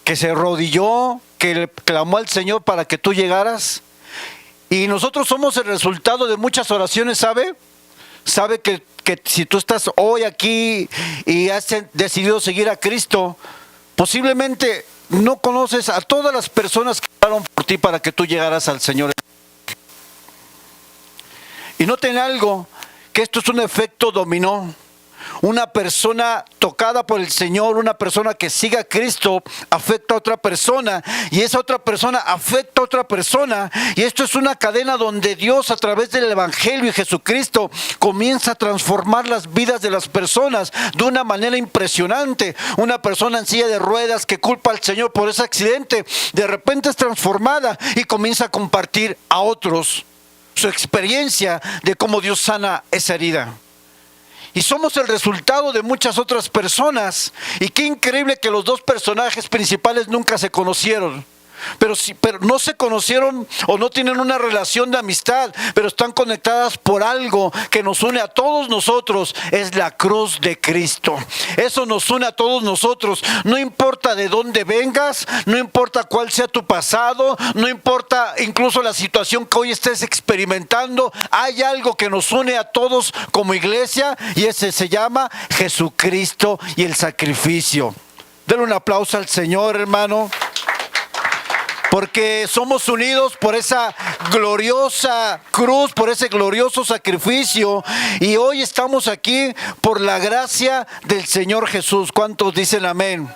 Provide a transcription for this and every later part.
que se arrodilló, que le clamó al Señor para que tú llegaras. Y nosotros somos el resultado de muchas oraciones, ¿sabe? Sabe que si tú estás hoy aquí y has decidido seguir a Cristo, posiblemente no conoces a todas las personas que oraron por ti para que tú llegaras al Señor. Y noten algo, que esto es un efecto dominó. Una persona tocada por el Señor, una persona que siga a Cristo, afecta a otra persona, y esa otra persona afecta a otra persona, y esto es una cadena donde Dios, a través del Evangelio y Jesucristo, comienza a transformar las vidas de las personas de una manera impresionante. Una persona en silla de ruedas que culpa al Señor por ese accidente, de repente es transformada y comienza a compartir a otros su experiencia de cómo Dios sana esa herida. Y somos el resultado de muchas otras personas. Y qué increíble que los dos personajes principales nunca se conocieron. Pero no se conocieron o no tienen una relación de amistad, pero están conectadas por algo que nos une a todos nosotros. Es la cruz de Cristo. Eso nos une a todos nosotros. No importa de dónde vengas, no importa cuál sea tu pasado, no importa incluso la situación que hoy estés experimentando. Hay algo que nos une a todos como iglesia, y ese se llama Jesucristo y el sacrificio. Denle un aplauso al Señor, hermano. Porque somos unidos por esa gloriosa cruz, por ese glorioso sacrificio. Y hoy estamos aquí por la gracia del Señor Jesús. ¿Cuántos dicen amén?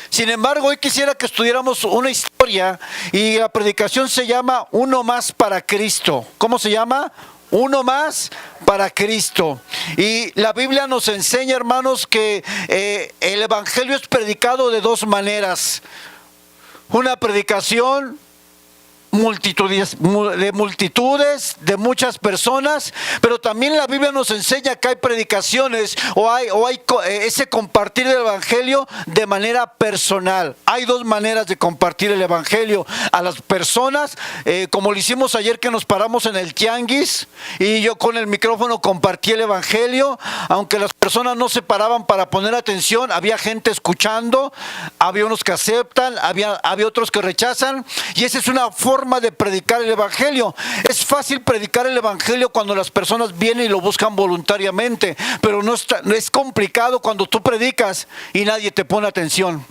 Sin embargo, hoy quisiera que estudiáramos una historia, y la predicación se llama Uno más para Cristo. ¿Cómo se llama? Uno más para Cristo. Y la Biblia nos enseña, hermanos, que el Evangelio es predicado de dos maneras. Una predicación de multitudes, de muchas personas, pero también la Biblia nos enseña que hay predicaciones o hay ese compartir el Evangelio de manera personal. Hay dos maneras de compartir el Evangelio a las personas, como lo hicimos ayer, que nos paramos en el tianguis y yo con el micrófono compartí el Evangelio. Aunque las personas no se paraban para poner atención, había gente escuchando, había unos que aceptan, había otros que rechazan, y esa es una forma de predicar el Evangelio. Es fácil predicar el Evangelio cuando las personas vienen y lo buscan voluntariamente, pero no es complicado cuando tú predicas y nadie te pone atención,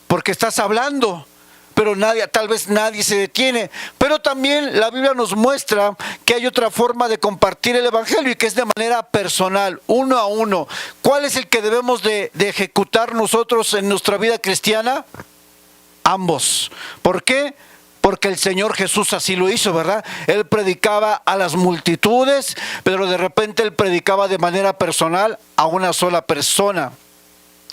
porque estás hablando, pero tal vez nadie se detiene. Pero también la Biblia nos muestra que hay otra forma de compartir el Evangelio, y que es de manera personal, uno a uno. ¿Cuál es el que debemos de ejecutar nosotros en nuestra vida cristiana? Ambos. ¿Por qué? Porque el Señor Jesús así lo hizo, ¿verdad? Él predicaba a las multitudes, pero de repente Él predicaba de manera personal a una sola persona.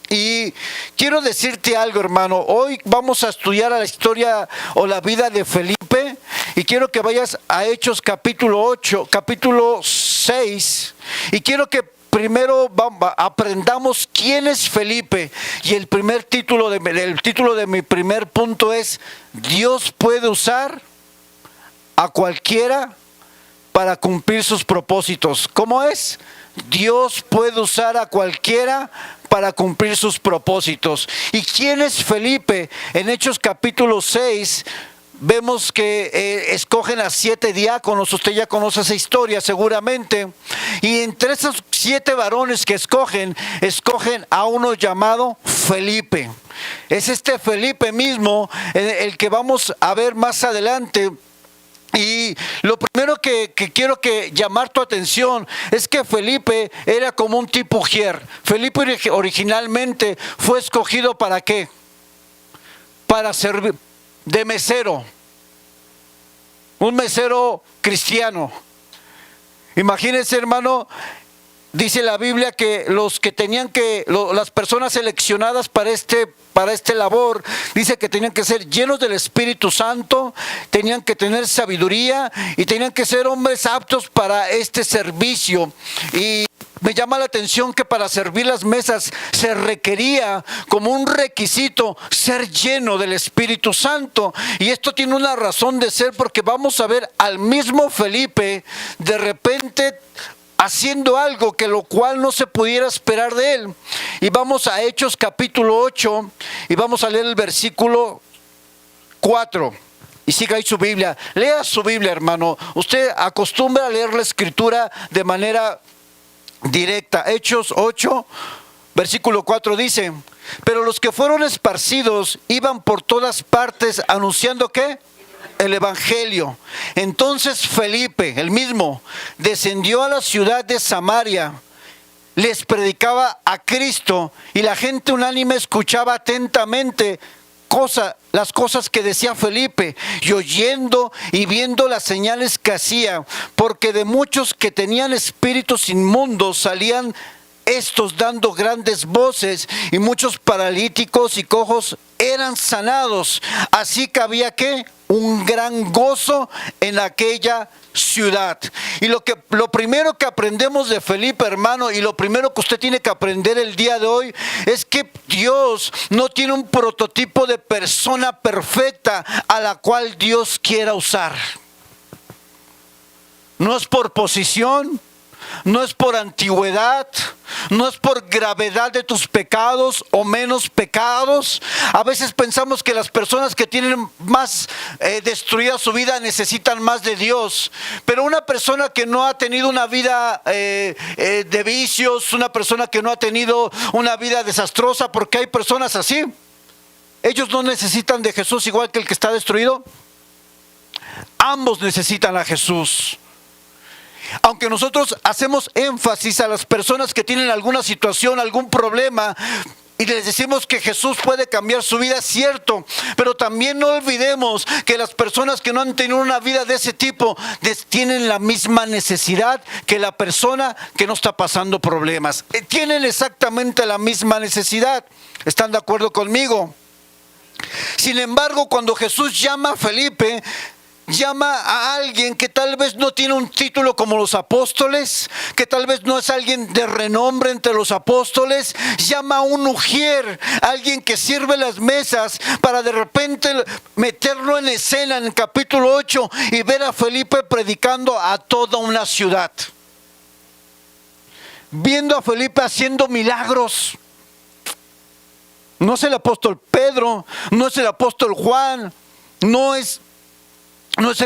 Y quiero decirte algo, hermano. Hoy vamos a estudiar la historia o la vida de Felipe, y quiero que vayas a Hechos capítulo 6, y quiero que primero aprendamos quién es Felipe. Y el título de mi primer punto es: Dios puede usar a cualquiera para cumplir sus propósitos. ¿Cómo es? Dios puede usar a cualquiera para cumplir sus propósitos. ¿Y quién es Felipe? En Hechos capítulo 6 vemos que escogen a 7 diáconos. Usted ya conoce esa historia seguramente. Y entre esos 7 varones que escogen a uno llamado Felipe. Es este Felipe mismo el que vamos a ver más adelante. Y lo primero que quiero llamar tu atención es que Felipe era como un tipo ujier. Felipe originalmente fue escogido ¿para qué? Para servir de mesero. Un mesero cristiano. Imagínense, hermano, dice la Biblia que las personas seleccionadas para este labor, dice que tenían que ser llenos del Espíritu Santo, tenían que tener sabiduría y tenían que ser hombres aptos para este servicio. Y me llama la atención que para servir las mesas se requería como un requisito ser lleno del Espíritu Santo. Y esto tiene una razón de ser, porque vamos a ver al mismo Felipe de repente haciendo algo que lo cual no se pudiera esperar de él. Y vamos a Hechos capítulo 8 y vamos a leer el versículo 4. Y siga ahí su Biblia. Lea su Biblia, hermano. Usted acostumbra a leer la Escritura de manera directa. Hechos 8, versículo 4 dice: pero los que fueron esparcidos iban por todas partes anunciando ¿qué? El evangelio. Entonces Felipe, el mismo, descendió a la ciudad de Samaria, les predicaba a Cristo y la gente unánime escuchaba atentamente las cosas que decía Felipe, y oyendo y viendo las señales que hacía, porque de muchos que tenían espíritus inmundos salían estos dando grandes voces, y muchos paralíticos y cojos eran sanados. Así que había ¿qué? Un gran gozo en aquella ciudad. Y lo primero que aprendemos de Felipe, hermano, y lo primero que usted tiene que aprender el día de hoy, es que Dios no tiene un prototipo de persona perfecta a la cual Dios quiera usar. No es por posición, no es por antigüedad, no es por gravedad de tus pecados o menos pecados. A veces pensamos que las personas que tienen más destruida su vida necesitan más de Dios. Pero una persona que no ha tenido una vida de vicios, una persona que no ha tenido una vida desastrosa, porque hay personas así, ellos no necesitan de Jesús igual que el que está destruido. Ambos necesitan a Jesús. Aunque nosotros hacemos énfasis a las personas que tienen alguna situación, algún problema, y les decimos que Jesús puede cambiar su vida, es cierto, pero también no olvidemos que las personas que no han tenido una vida de ese tipo tienen la misma necesidad que la persona que no está pasando problemas. Tienen exactamente la misma necesidad. ¿Están de acuerdo conmigo? Sin embargo, cuando Jesús llama a Felipe, llama a alguien que tal vez no tiene un título como los apóstoles, que tal vez no es alguien de renombre entre los apóstoles. Llama a un ujier, alguien que sirve las mesas, para de repente meterlo en escena en el capítulo 8 y ver a Felipe predicando a toda una ciudad, viendo a Felipe haciendo milagros. No es el apóstol Pedro, no es el apóstol Juan, no es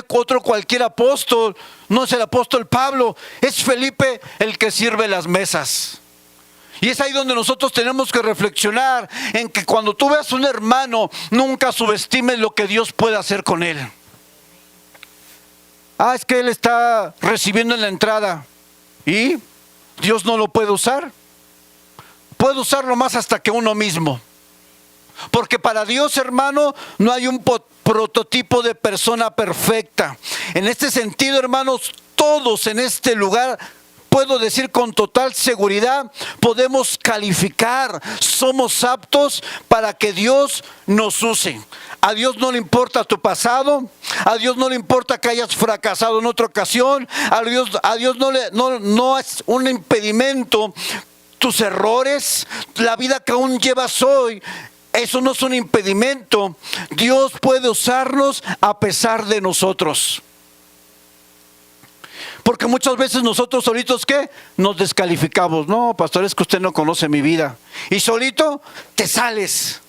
otro cualquier apóstol, no es el apóstol Pablo, es Felipe el que sirve las mesas. Y es ahí donde nosotros tenemos que reflexionar en que cuando tú veas a un hermano, nunca subestimes lo que Dios puede hacer con él. Es que él está recibiendo en la entrada y Dios no lo puede usar. Puede usarlo más hasta que uno mismo. Porque para Dios, hermano, no hay un prototipo de persona perfecta. En este sentido, hermanos, todos en este lugar, puedo decir con total seguridad, podemos calificar, somos aptos para que Dios nos use. A Dios no le importa tu pasado, a Dios no le importa que hayas fracasado en otra ocasión, a Dios no es un impedimento tus errores, la vida que aún llevas hoy. Eso no es un impedimento. Dios puede usarnos a pesar de nosotros. Porque muchas veces nosotros solitos, ¿qué? Nos descalificamos. No, pastor, es que usted no conoce mi vida. Y solito te sales,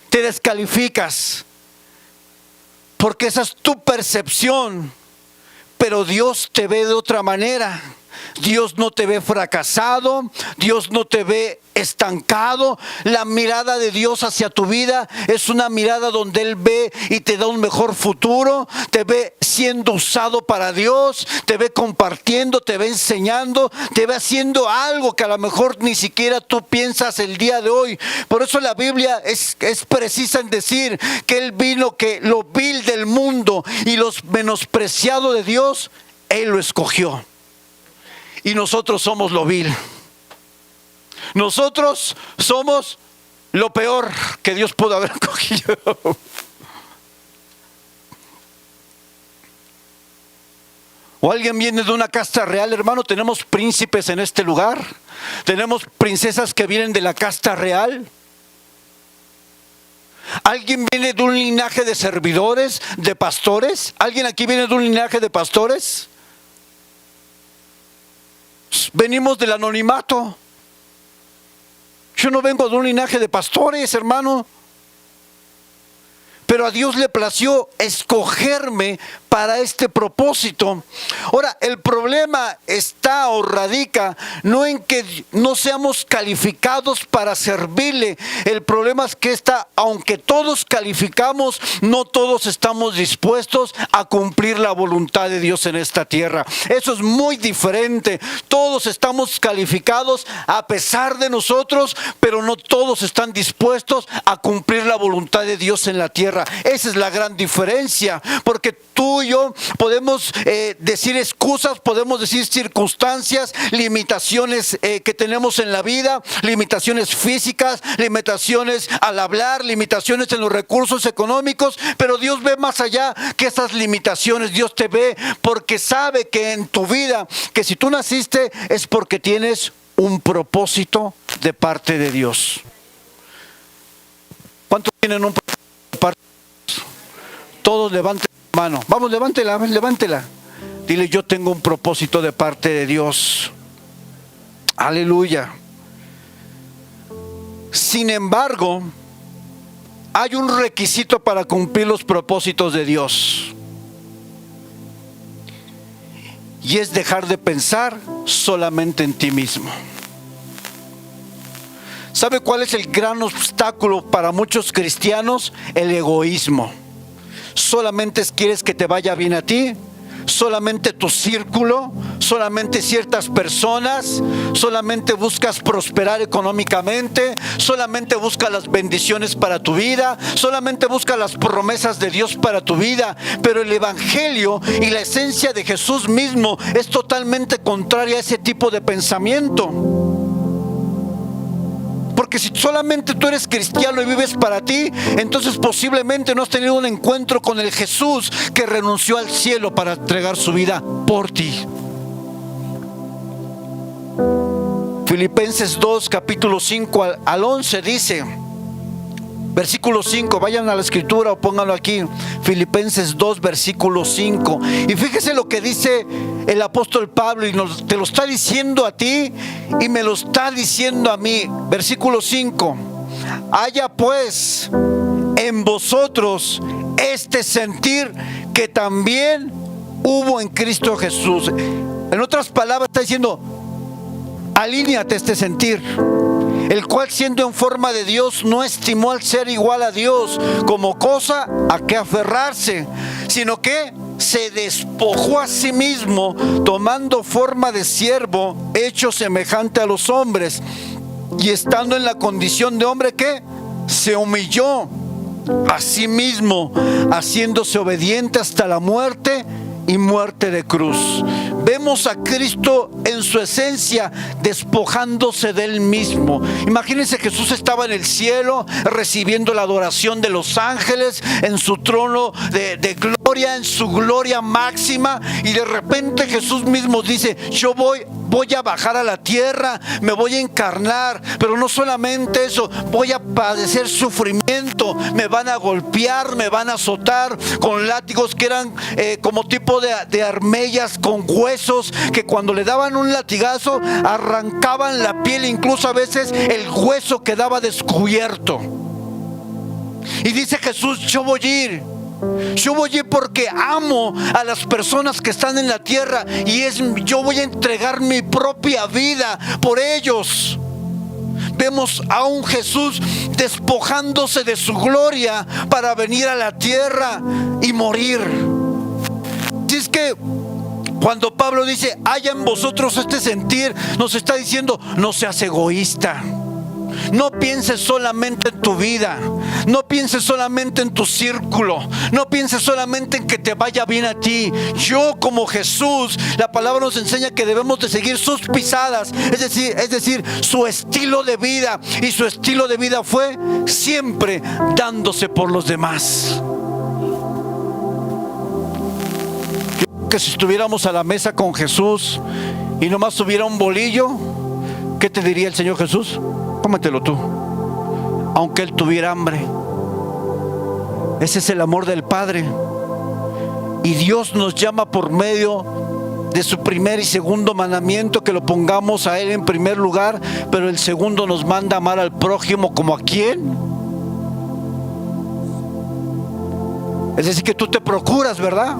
te descalificas. Porque esa es tu percepción. Pero Dios te ve de otra manera. Dios no te ve fracasado, Dios no te ve estancado. La mirada de Dios hacia tu vida es una mirada donde Él ve y te da un mejor futuro, te ve siendo usado para Dios, te ve compartiendo, te ve enseñando, te ve haciendo algo que a lo mejor ni siquiera tú piensas el día de hoy. Por eso la Biblia es precisa en decir que Él vino, que lo vil del mundo y los menospreciado de Dios, Él lo escogió. Y nosotros somos lo vil. Nosotros somos lo peor que Dios pudo haber escogido. O alguien viene de una casta real, hermano. Tenemos príncipes en este lugar. Tenemos princesas que vienen de la casta real. ¿Alguien viene de un linaje de servidores, de pastores? ¿Alguien aquí viene de un linaje de pastores? Algunos venimos del anonimato. Yo no vengo de un linaje de pastores, hermano. Pero a Dios le plació escogerme para este propósito. Ahora, el problema está o radica no en que no seamos calificados para servirle. El problema es que aunque todos calificamos, no todos estamos dispuestos a cumplir la voluntad de Dios en esta tierra. Eso es muy diferente. Todos estamos calificados a pesar de nosotros, pero no todos están dispuestos a cumplir la voluntad de Dios en la tierra. Esa es la gran diferencia, porque tú y yo podemos decir excusas, podemos decir circunstancias, limitaciones que tenemos en la vida, limitaciones físicas, limitaciones al hablar, limitaciones en los recursos económicos, pero Dios ve más allá que esas limitaciones. Dios te ve porque sabe que en tu vida, que si tú naciste es porque tienes un propósito de parte de Dios. ¿Cuántos tienen un propósito de parte de Dios? Todos levanten la mano. Vamos, levántela. Dile, yo tengo un propósito de parte de Dios. Aleluya. Sin embargo, hay un requisito para cumplir los propósitos de Dios. Y es dejar de pensar solamente en ti mismo. ¿Sabe cuál es el gran obstáculo para muchos cristianos? El egoísmo. Solamente quieres que te vaya bien a ti, solamente tu círculo, solamente ciertas personas, solamente buscas prosperar económicamente, solamente buscas las bendiciones para tu vida, solamente buscas las promesas de Dios para tu vida. Pero el evangelio y la esencia de Jesús mismo es totalmente contraria a ese tipo de pensamiento. Porque si solamente tú eres cristiano y vives para ti, entonces posiblemente no has tenido un encuentro con el Jesús que renunció al cielo para entregar su vida por ti. Filipenses 2, capítulo 5 al 11 dice, versículo 5, vayan a la escritura o pónganlo aquí, Filipenses 2, versículo 5. Y fíjese lo que dice el apóstol Pablo, y te lo está diciendo a ti y me lo está diciendo a mí. Versículo 5, haya pues en vosotros este sentir que también hubo en Cristo Jesús. En otras palabras está diciendo, alíñate a este sentir, el cual siendo en forma de Dios no estimó al ser igual a Dios como cosa a que aferrarse, sino que se despojó a sí mismo, tomando forma de siervo, hecho semejante a los hombres, y estando en la condición de hombre, que se humilló a sí mismo, haciéndose obediente hasta la muerte y muerte de cruz. Vemos a Cristo en su esencia despojándose de él mismo. Imagínense, Jesús estaba en el cielo recibiendo la adoración de los ángeles en su trono de gloria, en su gloria máxima, y de repente Jesús mismo dice, yo voy a bajar a la tierra, me voy a encarnar, pero no solamente eso, voy a padecer sufrimiento, me van a golpear, me van a azotar con látigos que eran como tipo de armellas con huesos, que cuando le daban un latigazo arrancaban la piel, incluso a veces el hueso quedaba descubierto. Y dice Jesús, yo voy a ir porque amo a las personas que están en la tierra, y yo voy a entregar mi propia vida por ellos. Vemos a un Jesús despojándose de su gloria para venir a la tierra y morir. Así es que cuando Pablo dice, haya en vosotros este sentir, nos está diciendo, no seas egoísta. No pienses solamente en tu vida, no pienses solamente en tu círculo, no pienses solamente en que te vaya bien a ti. Yo, como Jesús, la palabra nos enseña que debemos de seguir sus pisadas, es decir, su estilo de vida, y su estilo de vida fue siempre dándose por los demás. Que si estuviéramos a la mesa con Jesús y nomás hubiera un bolillo, ¿qué te diría el Señor Jesús? Cómetelo tú, aunque Él tuviera hambre. Ese es el amor del Padre. Y Dios nos llama por medio de su primer y segundo mandamiento, que lo pongamos a Él en primer lugar, pero el segundo nos manda a amar al prójimo como a quién. Es decir, que tú te procuras, ¿verdad?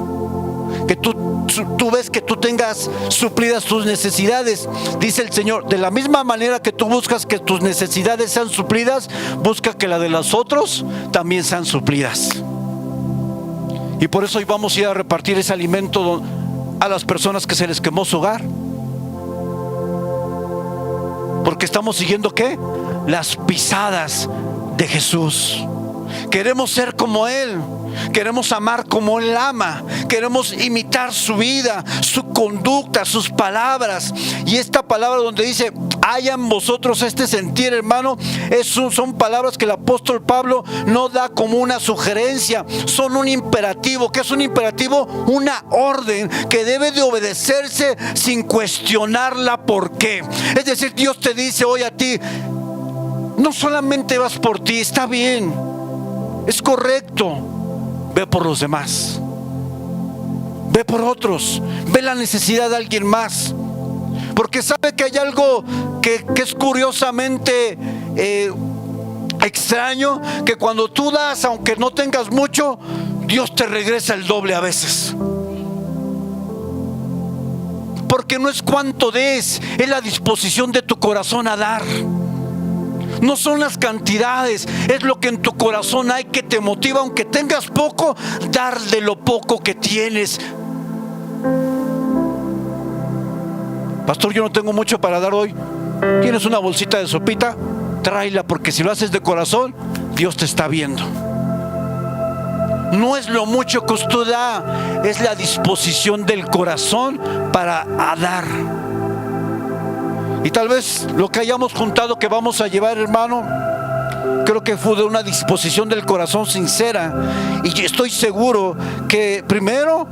Que tú ves que tú tengas suplidas tus necesidades. Dice el Señor, de la misma manera que tú buscas que tus necesidades sean suplidas, busca que la de los otros también sean suplidas. Y por eso hoy vamos a ir a repartir ese alimento a las personas que se les quemó su hogar. Porque estamos siguiendo ¿qué? Las pisadas de Jesús. Queremos ser como Él. Queremos amar como Él ama. Queremos imitar su vida, su conducta, sus palabras. Y esta palabra donde dice, hayan vosotros este sentir, hermano, son palabras que el apóstol Pablo no da como una sugerencia, son un imperativo. ¿Qué es un imperativo? Una orden que debe de obedecerse sin cuestionarla por qué. Es decir, Dios te dice hoy a ti, no solamente vas por ti, está bien, es correcto, ve por los demás, ve por otros, ve la necesidad de alguien más. Porque sabe que hay algo que es curiosamente extraño, que cuando tú das, aunque no tengas mucho, Dios te regresa el doble a veces. Porque no es cuánto des, es la disposición de tu corazón a dar. No son las cantidades, es lo que en tu corazón hay que te motiva, aunque tengas poco, dar de lo poco que tienes. Pastor, yo no tengo mucho para dar hoy. ¿Tienes una bolsita de sopita? Tráela, porque si lo haces de corazón, Dios te está viendo. No es lo mucho que usted da, es la disposición del corazón para dar. Y tal vez lo que hayamos juntado que vamos a llevar, hermano, creo que fue de una disposición del corazón sincera. Y estoy seguro que primero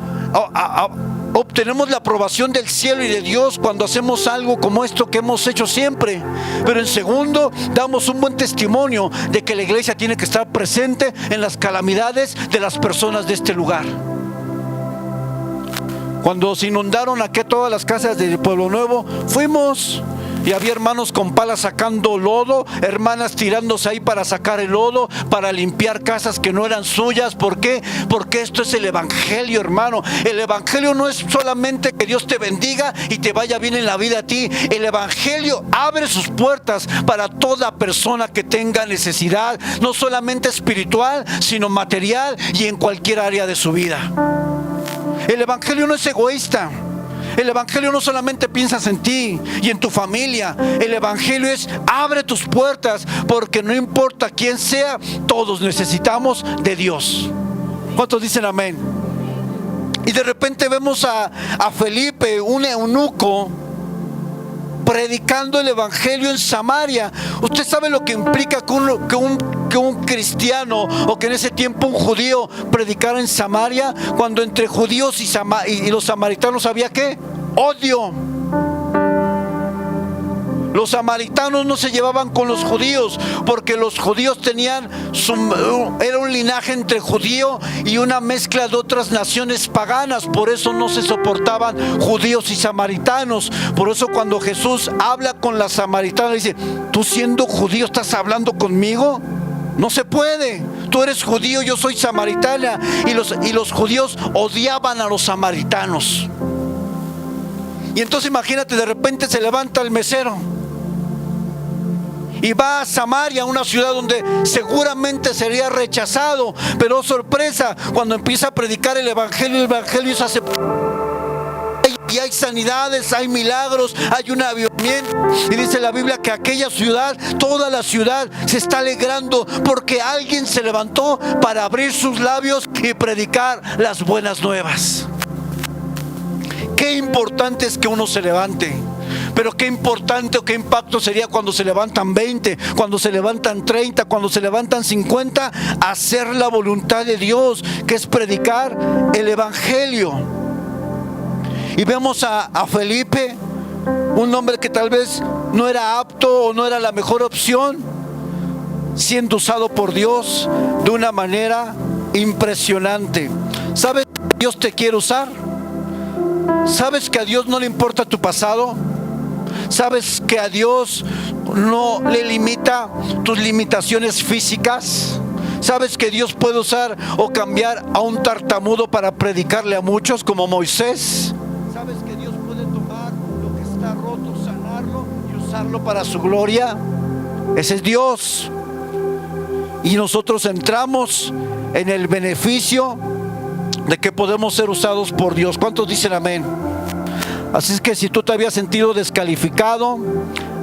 obtenemos la aprobación del cielo y de Dios cuando hacemos algo como esto que hemos hecho siempre. Pero en segundo, damos un buen testimonio de que la iglesia tiene que estar presente en las calamidades de las personas de este lugar. Cuando se inundaron aquí todas las casas del Pueblo Nuevo, fuimos. Y había hermanos con palas sacando lodo, hermanas tirándose ahí para sacar el lodo, para limpiar casas que no eran suyas. ¿Por qué? Porque esto es el evangelio, hermano. El evangelio no es solamente que Dios te bendiga y te vaya bien en la vida a ti. El evangelio abre sus puertas para toda persona que tenga necesidad, no solamente espiritual, sino material y en cualquier área de su vida. El evangelio no es egoísta. El evangelio no solamente piensas en ti y en tu familia. El evangelio es abre tus puertas, porque no importa quién sea, todos necesitamos de Dios. ¿Cuántos dicen amén? Y de repente vemos a Felipe, un eunuco, predicando el evangelio en Samaria. Usted sabe lo que implica que un cristiano, o que en ese tiempo un judío, predicara en Samaria, cuando entre judíos y los samaritanos había ¿qué? Odio. Los samaritanos no se llevaban con los judíos, porque los judíos tenían era un linaje entre judío y una mezcla de otras naciones paganas. Por eso no se soportaban judíos y samaritanos. Por eso cuando Jesús habla con la samaritana, dice, tú siendo judío estás hablando conmigo. No se puede. Tú eres judío, yo soy samaritana. Y los judíos odiaban a los samaritanos. Y entonces imagínate, de repente se levanta el mesero y va a Samaria, una ciudad donde seguramente sería rechazado. Pero sorpresa, cuando empieza a predicar el evangelio es aceptado. Y hay sanidades, hay milagros, hay un avivamiento. Y dice la Biblia que aquella ciudad, toda la ciudad se está alegrando, porque alguien se levantó para abrir sus labios y predicar las buenas nuevas. Qué importante es que uno se levante. Pero qué importante o qué impacto sería cuando se levantan 20, cuando se levantan 30, cuando se levantan 50, hacer la voluntad de Dios, que es predicar el evangelio. Y vemos a Felipe, un hombre que tal vez no era apto o no era la mejor opción, siendo usado por Dios de una manera impresionante. ¿Sabes que Dios te quiere usar? ¿Sabes que a Dios no le importa tu pasado? ¿Sabes que a Dios no le limita tus limitaciones físicas? ¿Sabes que Dios puede usar o cambiar a un tartamudo para predicarle a muchos como Moisés? ¿Sabes que Dios puede tomar lo que está roto, sanarlo y usarlo para su gloria? Ese es Dios. Y nosotros entramos en el beneficio de que podemos ser usados por Dios. ¿Cuántos dicen amén? Así es que si tú te habías sentido descalificado,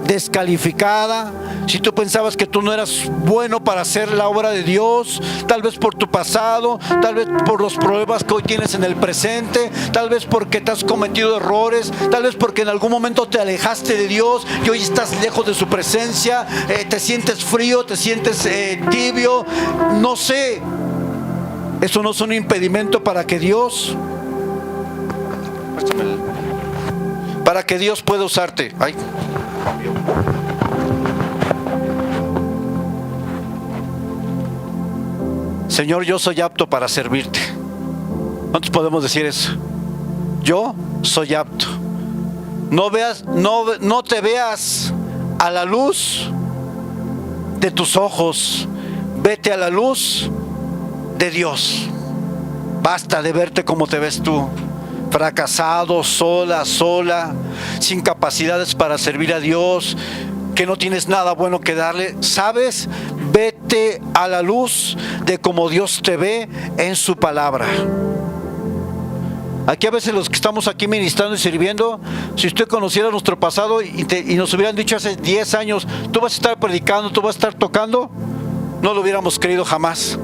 descalificada, si tú pensabas que tú no eras bueno para hacer la obra de Dios, tal vez por tu pasado, tal vez por los problemas que hoy tienes en el presente, tal vez porque te has cometido errores, tal vez porque en algún momento te alejaste de Dios y hoy estás lejos de su presencia, te sientes frío, te sientes tibio, no sé. Eso no es un impedimento para que Dios pueda usarte. Ay. Señor, yo soy apto para servirte. ¿Cuántos podemos decir eso? Yo soy apto. No te veas a la luz de tus ojos. Vete a la luz de Dios. Basta de verte como te ves tú, fracasado, sola, sin capacidades para servir a Dios, que no tienes nada bueno que darle. ¿Sabes? Vete a la luz de cómo Dios te ve en su palabra. Aquí a veces los que estamos aquí ministrando y sirviendo, si usted conociera nuestro pasado y nos hubieran dicho hace 10 años, tú vas a estar predicando, tú vas a estar tocando, no lo hubiéramos creído jamás.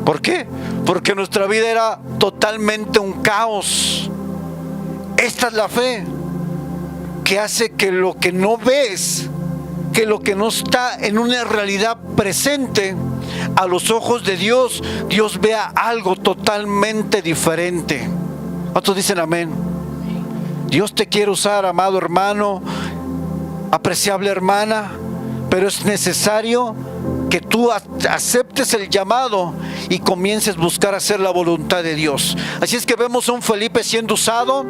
¿Por qué? Porque nuestra vida era totalmente un caos. Esta es la fe que hace que lo que no ves, que lo que no está en una realidad presente, a los ojos de Dios, Dios vea algo totalmente diferente. ¿Cuántos dicen amén? Dios te quiere usar, amado hermano, apreciable hermana, pero es necesario que tú aceptes el llamado y comiences a buscar hacer la voluntad de Dios. Así es que vemos a un Felipe siendo usado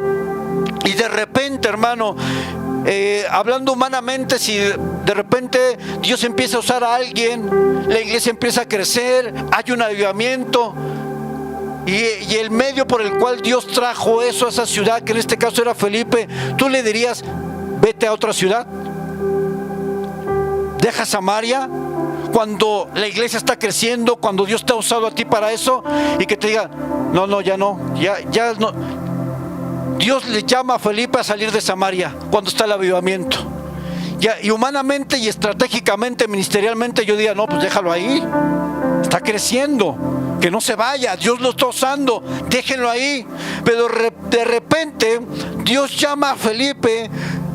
y de repente, hermano, hablando humanamente, si de repente Dios empieza a usar a alguien, la iglesia empieza a crecer, hay un avivamiento, y el medio por el cual Dios trajo eso a esa ciudad, que en este caso era Felipe, tú le dirías, vete a otra ciudad, deja Samaria, cuando la iglesia está creciendo, cuando Dios te ha usado a ti para eso, y que te diga, ya no. Dios le llama a Felipe a salir de Samaria cuando está el avivamiento. Y humanamente y estratégicamente, ministerialmente, yo diría, no, pues déjalo ahí, está creciendo, que no se vaya, Dios lo está usando, déjenlo ahí. Pero de repente Dios llama a Felipe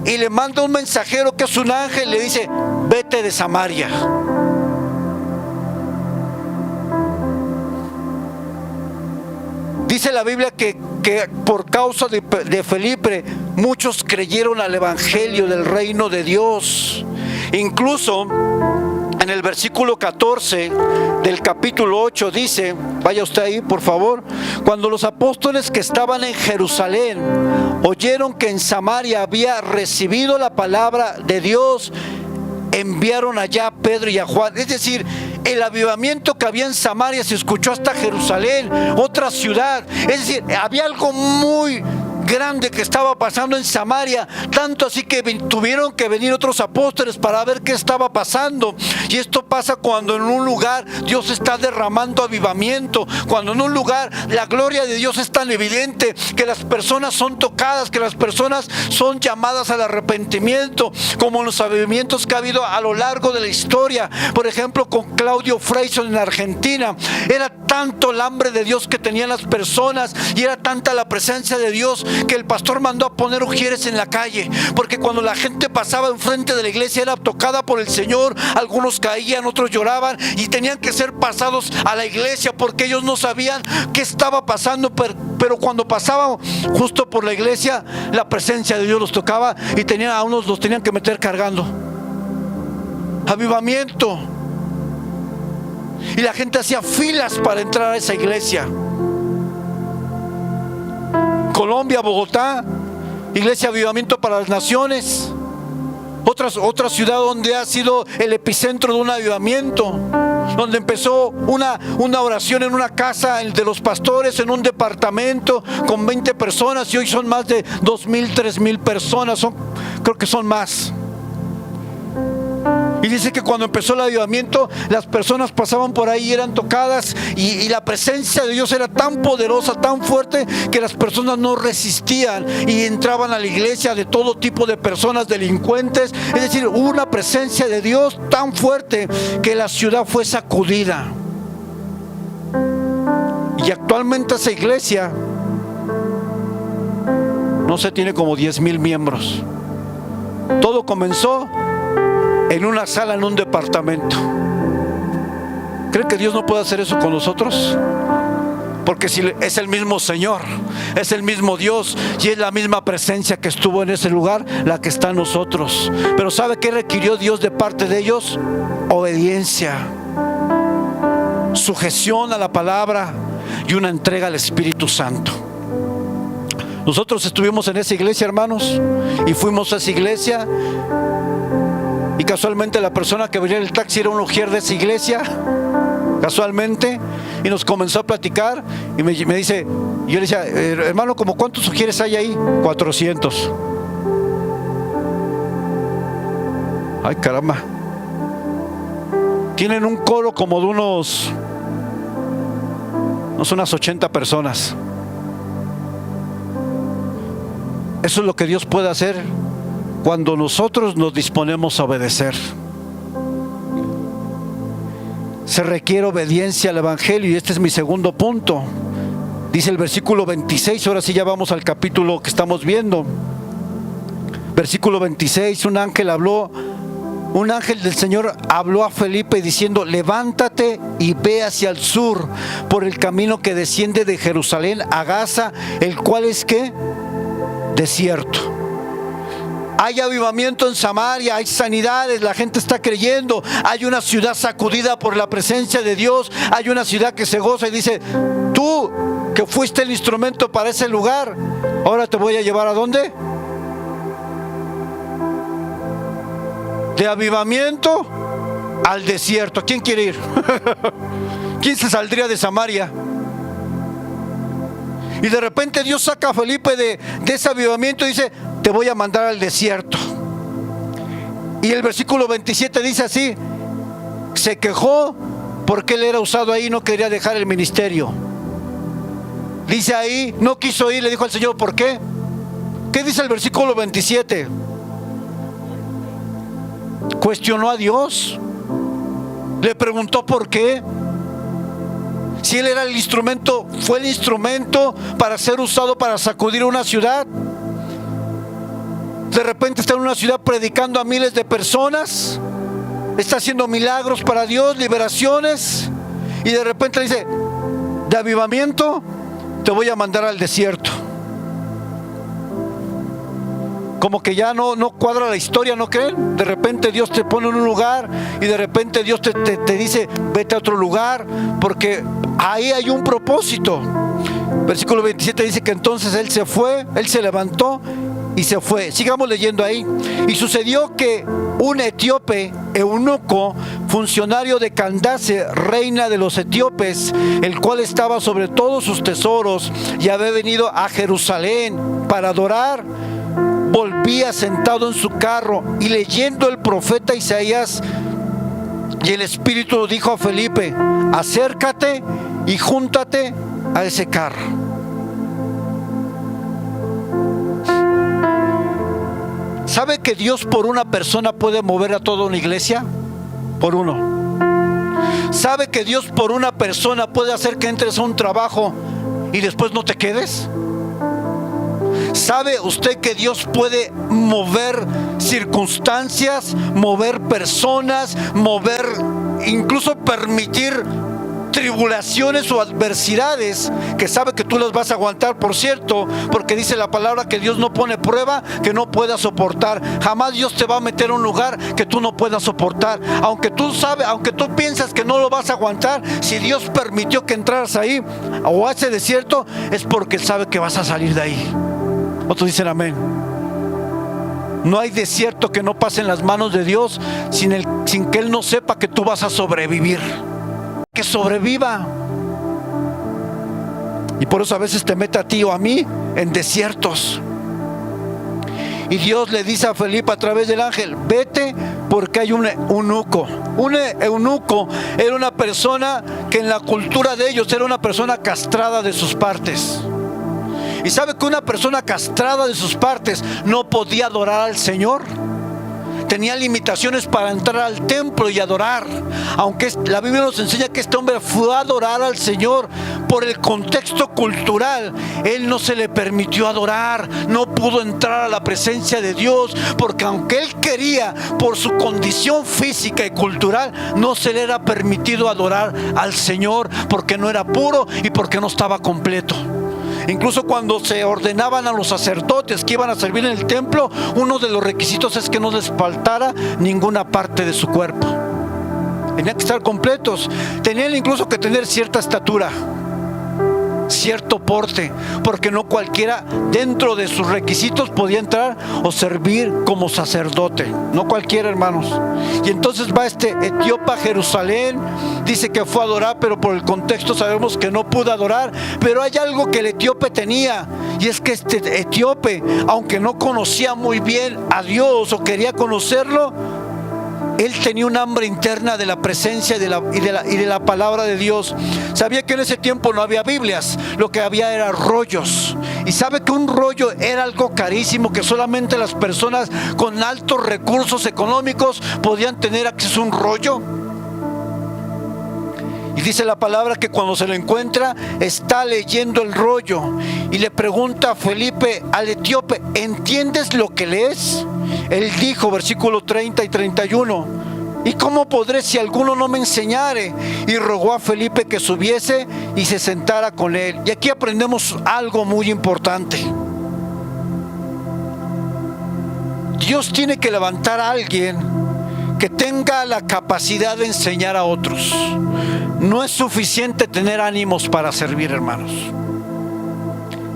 y le manda un mensajero que es un ángel, le dice, vete de Samaria. Dice la Biblia que por causa de Felipe muchos creyeron al evangelio del reino de Dios. Incluso en el versículo 14 del capítulo 8 dice, vaya usted ahí por favor, cuando los apóstoles que estaban en Jerusalén oyeron que en Samaria había recibido la palabra de Dios, enviaron allá a Pedro y a Juan. Es decir, el avivamiento que había en Samaria se escuchó hasta Jerusalén, otra ciudad. Es decir, había algo muy grande que estaba pasando en Samaria, tanto así que tuvieron que venir otros apóstoles para ver qué estaba pasando. Y esto pasa cuando en un lugar Dios está derramando avivamiento, cuando en un lugar la gloria de Dios es tan evidente que las personas son tocadas, que las personas son llamadas al arrepentimiento, como los avivamientos que ha habido a lo largo de la historia. Por ejemplo, con Claudio Freyson en Argentina, era tanto el hambre de Dios que tenían las personas y era tanta la presencia de Dios que el pastor mandó a poner ujieres en la calle, porque cuando la gente pasaba enfrente de la iglesia era tocada por el Señor, algunos caían, otros lloraban y tenían que ser pasados a la iglesia porque ellos no sabían qué estaba pasando, pero cuando pasaban justo por la iglesia la presencia de Dios los tocaba y a unos los tenían que meter cargando. Avivamiento. Y la gente hacía filas para entrar a esa iglesia. Colombia, Bogotá, Iglesia Avivamiento para las Naciones. Otra ciudad donde ha sido el epicentro de un avivamiento, donde empezó una oración en una casa de los pastores, en un departamento con 20 personas, y hoy son más de 2,000, 3,000 personas, creo que son más. Y dice que cuando empezó el avivamiento, las personas pasaban por ahí y eran tocadas, y la presencia de Dios era tan poderosa, tan fuerte, que las personas no resistían y entraban a la iglesia de todo tipo de personas, delincuentes. Es decir, hubo una presencia de Dios tan fuerte que la ciudad fue sacudida. Y actualmente esa iglesia, no sé, tiene como 10,000 miembros. Todo comenzó en una sala, en un departamento. ¿Creen que Dios no puede hacer eso con nosotros? Porque si es el mismo Señor, es el mismo Dios, y es la misma presencia que estuvo en ese lugar la que está en nosotros. Pero ¿sabe qué requirió Dios de parte de ellos? Obediencia, sujeción a la palabra y una entrega al Espíritu Santo. Nosotros estuvimos en esa iglesia, hermanos, y fuimos a esa iglesia. Y casualmente la persona que venía en el taxi era un ujier de esa iglesia, casualmente, y nos comenzó a platicar y me dice, yo le decía, hermano, ¿como cuántos ujieres hay ahí? 400. Ay, caramba. Tienen un coro como de unas 80 personas. Eso es lo que Dios puede hacer cuando nosotros nos disponemos a obedecer. Se requiere obediencia al Evangelio, y este es mi segundo punto. Dice el versículo 26, ahora sí ya vamos al capítulo que estamos viendo. Versículo 26, un ángel del Señor habló a Felipe diciendo: levántate y ve hacia el sur por el camino que desciende de Jerusalén a Gaza, el cual es ¿qué? Desierto. Hay avivamiento en Samaria, hay sanidades, la gente está creyendo, hay una ciudad sacudida por la presencia de Dios, hay una ciudad que se goza y dice: tú que fuiste el instrumento para ese lugar, ahora te voy a llevar ¿a dónde? De avivamiento al desierto. ¿Quién quiere ir? ¿Quién se saldría de Samaria? Y de repente Dios saca a Felipe de ese avivamiento y dice: te voy a mandar al desierto. Y el versículo 27 dice así: se quejó porque él era usado ahí y no quería dejar el ministerio. Dice ahí, no quiso ir, le dijo al Señor: ¿por qué? ¿Qué dice el versículo 27? Cuestionó a Dios, le preguntó por qué. Si él era el instrumento, fue el instrumento para ser usado para sacudir una ciudad. De repente está en una ciudad predicando a miles de personas, está haciendo milagros para Dios, liberaciones, y de repente le dice: de avivamiento te voy a mandar al desierto. Como que ya no cuadra la historia, ¿no creen? De repente Dios te pone en un lugar y de repente Dios te dice: vete a otro lugar, porque ahí hay un propósito. Versículo 27 dice que entonces él se fue, él se levantó y se fue. Sigamos leyendo ahí. Y sucedió que un etíope, eunuco, funcionario de Candace, reina de los etíopes, el cual estaba sobre todos sus tesoros y había venido a Jerusalén para adorar, volvía sentado en su carro y leyendo el profeta Isaías, y el Espíritu dijo a Felipe: acércate y júntate a ese carro. ¿Sabe que Dios por una persona puede mover a toda una iglesia? Por uno. ¿Sabe que Dios por una persona puede hacer que entres a un trabajo y después no te quedes? ¿Sabe usted que Dios puede mover circunstancias, mover personas, incluso permitir tribulaciones o adversidades que sabe que tú las vas a aguantar, por cierto, porque dice la palabra que Dios no pone prueba que no pueda soportar. Jamás Dios te va a meter en un lugar que tú no puedas soportar. Aunque tú piensas que no lo vas a aguantar, si Dios permitió que entraras ahí o a ese desierto, es porque Él sabe que vas a salir de ahí. Otros dicen amén. No hay desierto que no pase en las manos de Dios sin que Él no sepa que tú vas a sobrevivir. Que sobreviva. Y por eso a veces te mete a ti o a mí en desiertos. Y Dios le dice a Felipe a través del ángel: vete, porque hay un eunuco. Un eunuco era una persona que en la cultura de ellos era una persona castrada de sus partes. Y sabe que una persona castrada de sus partes no podía adorar al Señor. Tenía limitaciones para entrar al templo y adorar. Aunque la Biblia nos enseña que este hombre fue a adorar al Señor, por el contexto cultural, él no se le permitió adorar. No pudo entrar a la presencia de Dios, porque aunque él quería, por su condición física y cultural, no se le era permitido adorar al Señor, porque no era puro y porque no estaba completo. Incluso cuando se ordenaban a los sacerdotes que iban a servir en el templo, uno de los requisitos es que no les faltara ninguna parte de su cuerpo. Tenían que estar completos. Tenían incluso que tener cierta estatura, cierto porte, porque no cualquiera dentro de sus requisitos podía entrar o servir como sacerdote. No cualquiera, hermanos. Y entonces va este etíope a Jerusalén. Dice que fue a adorar, pero por el contexto sabemos que no pudo adorar. Pero hay algo que el etíope tenía, y es que este etíope, aunque no conocía muy bien a Dios o quería conocerlo, él tenía un hambre interna de la presencia y de la palabra de Dios. Sabía que en ese tiempo no había Biblias, lo que había era rollos. Y sabe que un rollo era algo carísimo, que solamente las personas con altos recursos económicos podían tener acceso a un rollo. Y dice la palabra que cuando se lo encuentra, está leyendo el rollo y le pregunta a Felipe, al etíope: ¿entiendes lo que lees? Él dijo, versículo 30 y 31: ¿y cómo podré si alguno no me enseñare? Y rogó a Felipe que subiese y se sentara con él. Y aquí aprendemos algo muy importante. Dios tiene que levantar a alguien que tenga la capacidad de enseñar a otros. No es suficiente tener ánimos para servir, hermanos.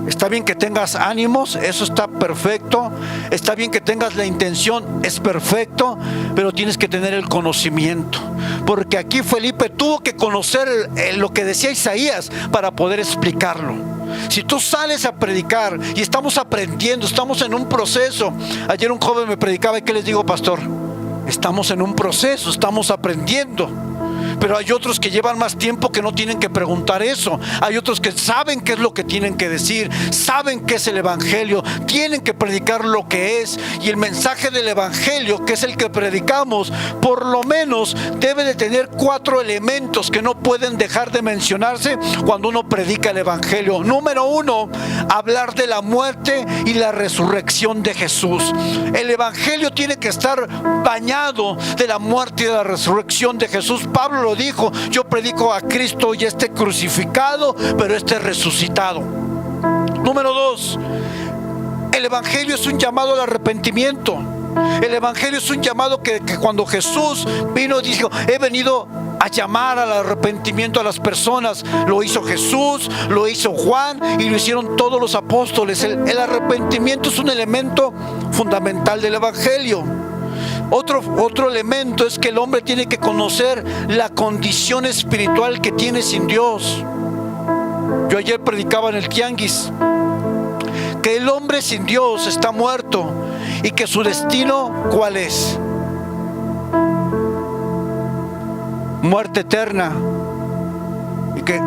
Está bien que tengas ánimos, eso está perfecto. Está bien que tengas la intención, es perfecto. Pero tienes que tener el conocimiento. Porque aquí Felipe tuvo que conocer lo que decía Isaías para poder explicarlo. Si tú sales a predicar y estamos aprendiendo, estamos en un proceso. Ayer un joven me predicaba y ¿qué les digo, pastor? Estamos en un proceso, estamos aprendiendo. Pero hay otros que llevan más tiempo que no tienen que preguntar eso. Hay otros que saben qué es lo que tienen que decir, saben qué es el evangelio, tienen que predicar lo que es. Y el mensaje del evangelio, que es el que predicamos, por lo menos debe de tener 4 elementos que no pueden dejar de mencionarse cuando uno predica el evangelio. Número 1, hablar de la muerte y la resurrección de Jesús. El evangelio tiene que estar bañado de la muerte y de la resurrección de Jesús. Pablo lo dijo: yo predico a Cristo y este crucificado, pero este resucitado. Número 2, el evangelio es un llamado al arrepentimiento. El evangelio es un llamado que cuando Jesús vino, dijo: he venido a llamar al arrepentimiento a las personas. Lo hizo Jesús, lo hizo Juan y lo hicieron todos los apóstoles. El arrepentimiento es un elemento fundamental del evangelio. Otro elemento es que el hombre tiene que conocer la condición espiritual que tiene sin Dios. Yo ayer predicaba en el tianguis que el hombre sin Dios está muerto y que su destino, ¿cuál es? Muerte eterna.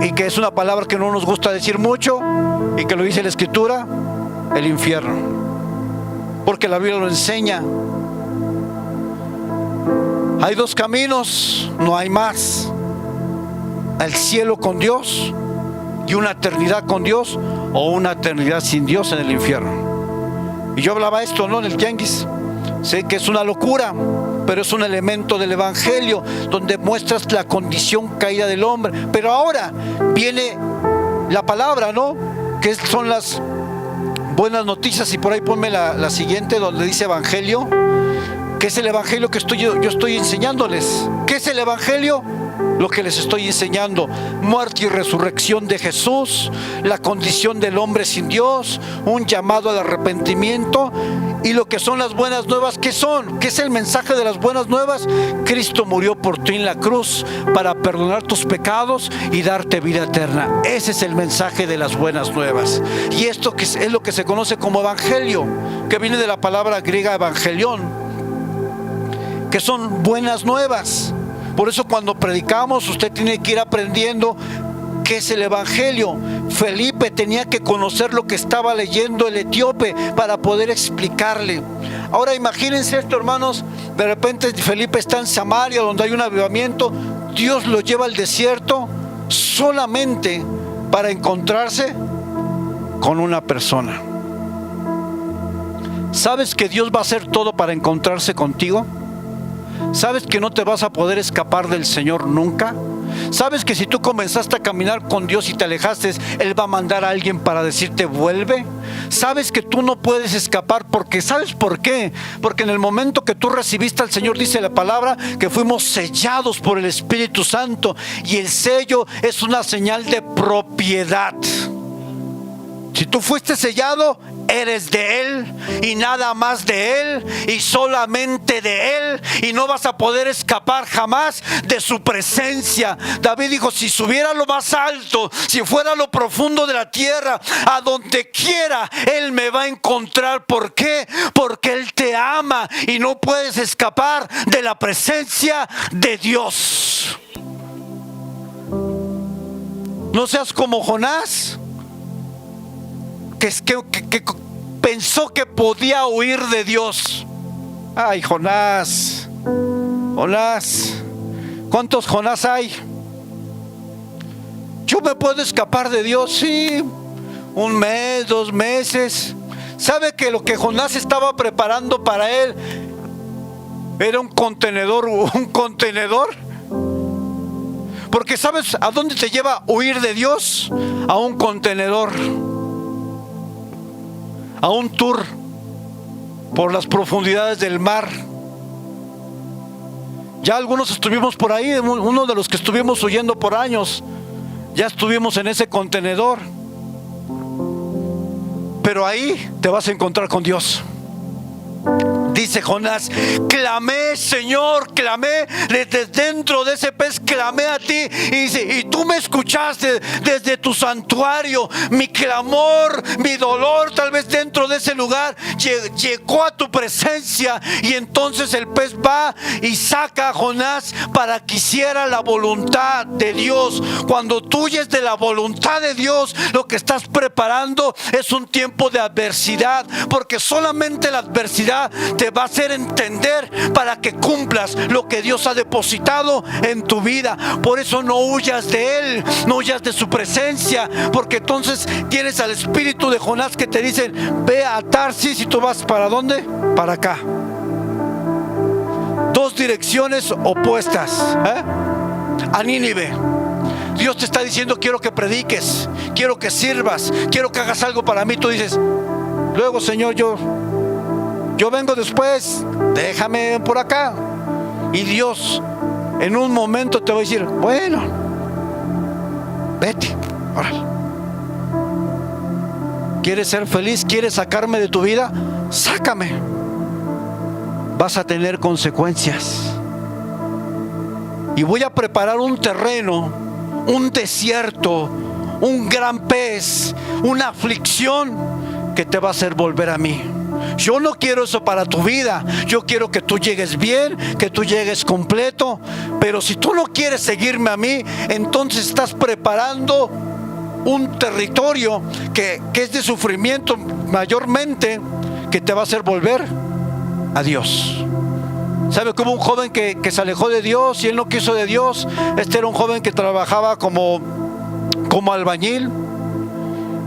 Y que es una palabra que no nos gusta decir mucho y que lo dice la Escritura: el infierno. Porque la Biblia lo enseña. Hay 2 caminos, no hay más: el cielo con Dios y una eternidad con Dios, o una eternidad sin Dios en el infierno. Y yo hablaba esto, ¿no?, en el tianguis. Sé que es una locura, pero es un elemento del Evangelio donde muestras la condición caída del hombre. Pero ahora viene la palabra, ¿no? Que son las buenas noticias. Y por ahí ponme la siguiente, donde dice Evangelio, que es el Evangelio que yo estoy enseñándoles. ¿Qué es el Evangelio? Lo que les estoy enseñando: muerte y resurrección de Jesús, la condición del hombre sin Dios, un llamado al arrepentimiento, y lo que son las buenas nuevas. ¿Qué son? ¿Qué es el mensaje de las buenas nuevas? Cristo murió por ti en la cruz para perdonar tus pecados y darte vida eterna. Ese es el mensaje de las buenas nuevas. Y esto que es lo que se conoce como Evangelio, que viene de la palabra griega evangelión, que son buenas nuevas. Por eso cuando predicamos, usted tiene que ir aprendiendo qué es el Evangelio. Felipe tenía que conocer lo que estaba leyendo el etíope para poder explicarle. Ahora imagínense esto, hermanos. De repente Felipe está en Samaria, donde hay un avivamiento. Dios lo lleva al desierto solamente para encontrarse con una persona. ¿Sabes que Dios va a hacer todo para encontrarse contigo? ¿Sabes que no te vas a poder escapar del Señor nunca? ¿Sabes que si tú comenzaste a caminar con Dios y te alejaste, Él va a mandar a alguien para decirte vuelve? ¿Sabes que tú no puedes escapar? Porque ¿sabes por qué? Porque en el momento que tú recibiste al Señor, dice la palabra, que fuimos sellados por el Espíritu Santo, y el sello es una señal de propiedad. Si tú fuiste sellado, eres de Él y nada más de Él y solamente de Él, y no vas a poder escapar jamás de su presencia. David dijo: si subiera a lo más alto, si fuera a lo profundo de la tierra, a donde quiera Él me va a encontrar. ¿Por qué? Porque Él te ama y no puedes escapar de la presencia de Dios. No seas como Jonás, que pensó que podía huir de Dios. Ay, Jonás, ¿cuántos Jonás hay? Yo me puedo escapar de Dios, sí, 1 mes, 2 meses. ¿Sabe que lo que Jonás estaba preparando para él era un contenedor? Porque ¿sabes a dónde te lleva huir de Dios? A un contenedor, a un tour por las profundidades del mar. Ya algunos estuvimos por ahí, uno de los que estuvimos huyendo por años, ya estuvimos en ese contenedor. Pero ahí te vas a encontrar con Dios. Dice Jonás: clamé, Señor, clamé desde dentro de ese pez, clamé a ti, y dice, y tú me escuchaste desde tu santuario. Mi clamor, mi dolor, tal vez dentro de ese lugar, llegó a tu presencia. Y entonces el pez va y saca a Jonás para que hiciera la voluntad de Dios. Cuando tú huyes de la voluntad de Dios, lo que estás preparando es un tiempo de adversidad, porque solamente la adversidad te va a hacer entender para que cumplas lo que Dios ha depositado en tu vida. Por eso no huyas de Él, no huyas de su presencia, porque entonces tienes al espíritu de Jonás que te dice: ve a Tarsis, y tú vas ¿para dónde? Para acá. 2 direcciones opuestas, a Nínive. Dios te está diciendo: quiero que prediques, quiero que sirvas, quiero que hagas algo para mí. Tú dices: luego, Señor, yo vengo después, déjame por acá. Y Dios en un momento te va a decir: bueno, vete, órale. ¿Quieres ser feliz? ¿Quieres sacarme de tu vida? Sácame. Vas a tener consecuencias. Y voy a preparar un terreno, un desierto, un gran pez, una aflicción que te va a hacer volver a mí. Yo no quiero eso para tu vida. Yo quiero que tú llegues bien, que tú llegues completo. Pero si tú no quieres seguirme a mí, entonces estás preparando un territorio que es de sufrimiento mayormente, que te va a hacer volver a Dios. ¿Sabe cómo un joven que se alejó de Dios y él no quiso de Dios? Este era un joven que trabajaba como albañil.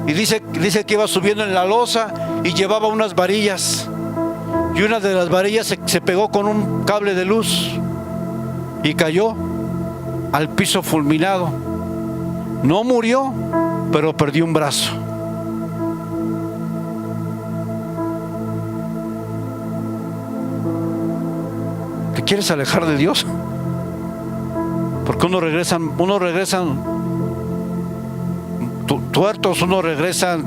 Y dice que iba subiendo en la losa y llevaba unas varillas. y una de las varillas se pegó con un cable de luz y cayó al piso fulminado. No murió, pero perdió un brazo. ¿Te quieres alejar de Dios? Porque unos regresan tuertos, unos regresan.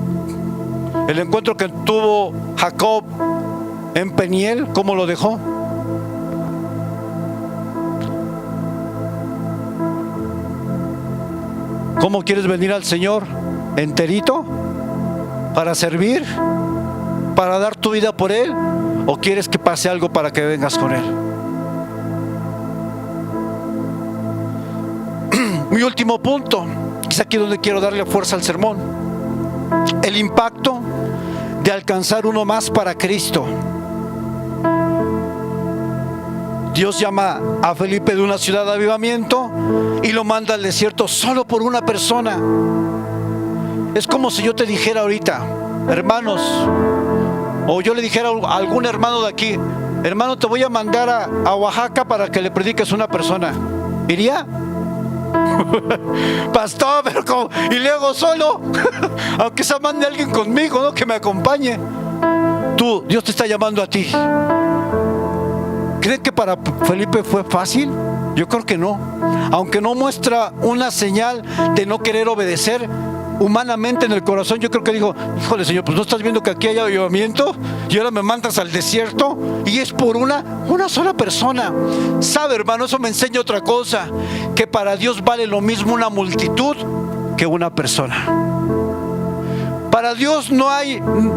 El encuentro que tuvo Jacob en Peniel, ¿cómo lo dejó? ¿Cómo quieres venir al Señor? ¿Enterito? ¿Para servir? ¿Para dar tu vida por Él? ¿O quieres que pase algo para que vengas con Él? Mi último punto, es aquí donde quiero darle fuerza al sermón: el impacto de alcanzar uno más para Cristo. Dios llama a Felipe de una ciudad de avivamiento y lo manda al desierto solo por una persona. Es como si yo te dijera ahorita, hermanos, o yo le dijera a algún hermano de aquí: hermano, te voy a mandar a Oaxaca para que le prediques a una persona. ¿Iría? Pastor, pero ¿cómo? Y luego solo, aunque se mande alguien conmigo, ¿no? Que me acompañe. Dios te está llamando a ti. ¿Creen que para Felipe fue fácil? Yo creo que no. Aunque no muestra una señal de no querer obedecer, humanamente en el corazón yo creo que dijo: híjole, Señor, pues no estás viendo que aquí hay avivamiento y ahora me mandas al desierto, y es por una sola persona. ¿Sabe, hermano? Eso me enseña otra cosa: que para Dios vale lo mismo una multitud que una persona. Para Dios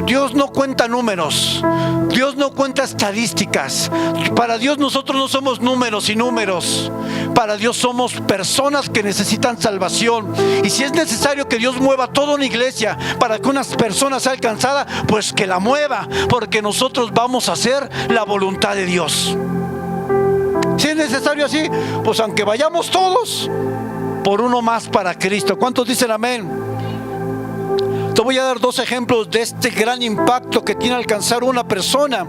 Dios no cuenta números, Dios no cuenta estadísticas. Para Dios nosotros no somos números y números. Para Dios somos personas que necesitan salvación. Y si es necesario que Dios mueva toda una iglesia para que una persona sea alcanzada, pues que la mueva, porque nosotros vamos a hacer la voluntad de Dios. Si es necesario así, pues aunque vayamos todos, por uno más para Cristo. ¿Cuántos dicen amén? Te voy a dar dos ejemplos de este gran impacto que tiene alcanzar una persona.